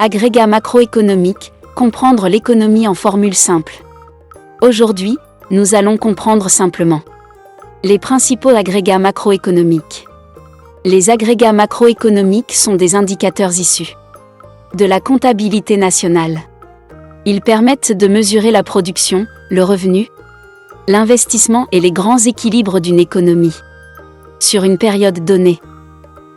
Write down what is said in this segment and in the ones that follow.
Agrégat macroéconomique, comprendre l'économie en formule simple. Aujourd'hui, nous allons comprendre simplement les principaux agrégats macroéconomiques. Les agrégats macroéconomiques sont des indicateurs issus de la comptabilité nationale. Ils permettent de mesurer la production, le revenu, l'investissement et les grands équilibres d'une économie sur une période donnée.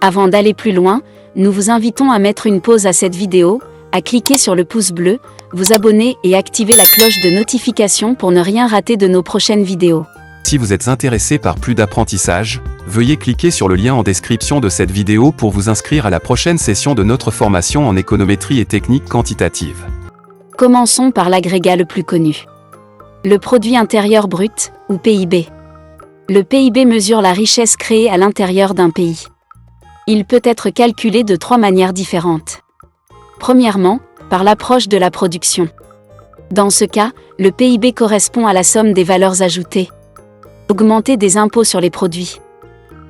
Avant d'aller plus loin, nous vous invitons à mettre une pause à cette vidéo, à cliquer sur le pouce bleu, vous abonner et activer la cloche de notification pour ne rien rater de nos prochaines vidéos. Si vous êtes intéressé par plus d'apprentissage, veuillez cliquer sur le lien en description de cette vidéo pour vous inscrire à la prochaine session de notre formation en économétrie et technique quantitative. Commençons par l'agrégat le plus connu. Le produit intérieur brut, ou PIB. Le PIB mesure la richesse créée à l'intérieur d'un pays. Il peut être calculé de 3 manières différentes. Premièrement, par l'approche de la production. Dans ce cas, le PIB correspond à la somme des valeurs ajoutées, augmenter des impôts sur les produits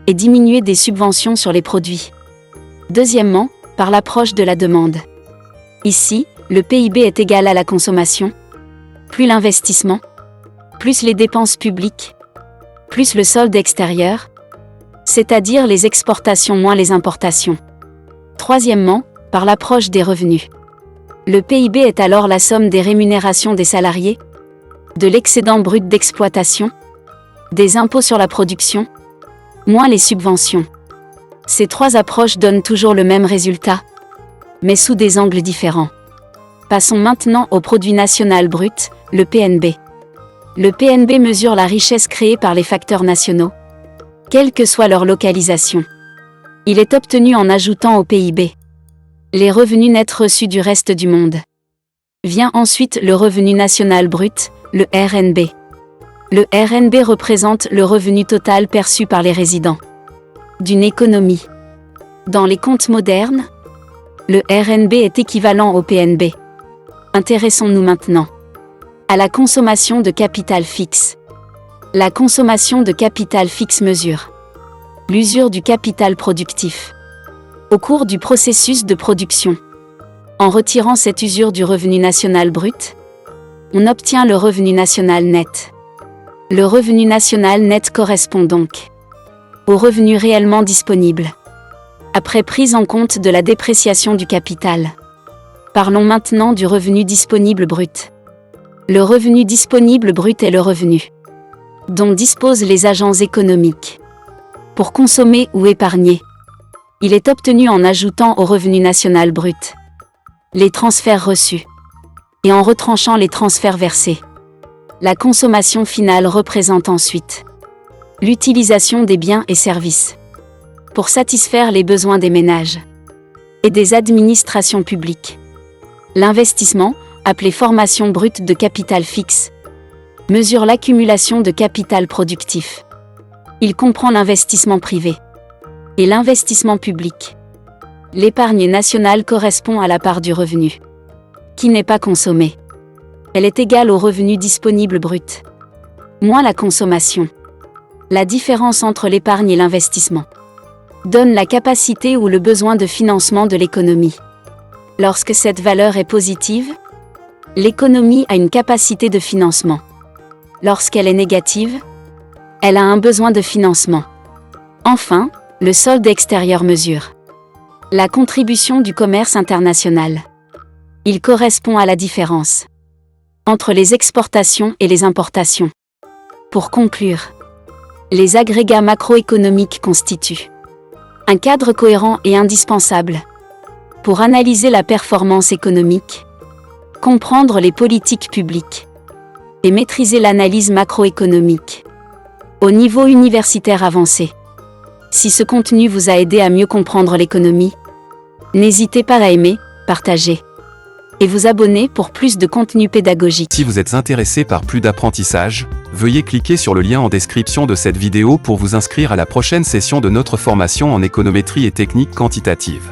et diminuer des subventions sur les produits. Deuxièmement, par l'approche de la demande. Ici, le PIB est égal à la consommation, plus l'investissement, plus les dépenses publiques, plus le solde extérieur, c'est-à-dire les exportations moins les importations. Troisièmement, par l'approche des revenus. Le PIB est alors la somme des rémunérations des salariés, de l'excédent brut d'exploitation, des impôts sur la production, moins les subventions. Ces 3 approches donnent toujours le même résultat, mais sous des angles différents. Passons maintenant au produit national brut, le PNB. Le PNB mesure la richesse créée par les facteurs nationaux, quelle que soit leur localisation. Il est obtenu en ajoutant au PIB les revenus nets reçus du reste du monde. Vient ensuite le revenu national brut, le RNB. Le RNB représente le revenu total perçu par les résidents d'une économie. Dans les comptes modernes, le RNB est équivalent au PNB. Intéressons-nous maintenant à la consommation de capital fixe. La consommation de capital fixe mesure l'usure du capital productif au cours du processus de production. En retirant cette usure du revenu national brut, on obtient le revenu national net. Le revenu national net correspond donc au revenu réellement disponible, après prise en compte de la dépréciation du capital. Parlons maintenant du revenu disponible brut. Le revenu disponible brut est le revenu dont disposent les agents économiques pour consommer ou épargner. Il est obtenu en ajoutant au revenu national brut les transferts reçus et en retranchant les transferts versés. La consommation finale représente ensuite l'utilisation des biens et services pour satisfaire les besoins des ménages et des administrations publiques. L'investissement, appelé formation brute de capital fixe, mesure l'accumulation de capital productif. Il comprend l'investissement privé et l'investissement public. L'épargne nationale correspond à la part du revenu qui n'est pas consommée. Elle est égale au revenu disponible brut, moins la consommation. La différence entre l'épargne et l'investissement donne la capacité ou le besoin de financement de l'économie. Lorsque cette valeur est positive, l'économie a une capacité de financement. Lorsqu'elle est négative, elle a un besoin de financement. Enfin, le solde extérieur mesure la contribution du commerce international. Il correspond à la différence entre les exportations et les importations. Pour conclure, les agrégats macroéconomiques constituent un cadre cohérent et indispensable pour analyser la performance économique, comprendre les politiques publiques et maîtriser l'analyse macroéconomique au niveau universitaire avancé. Si ce contenu vous a aidé à mieux comprendre l'économie, n'hésitez pas à aimer, partager et vous abonner pour plus de contenu pédagogique. Si vous êtes intéressé par plus d'apprentissage, veuillez cliquer sur le lien en description de cette vidéo pour vous inscrire à la prochaine session de notre formation en économétrie et technique quantitative.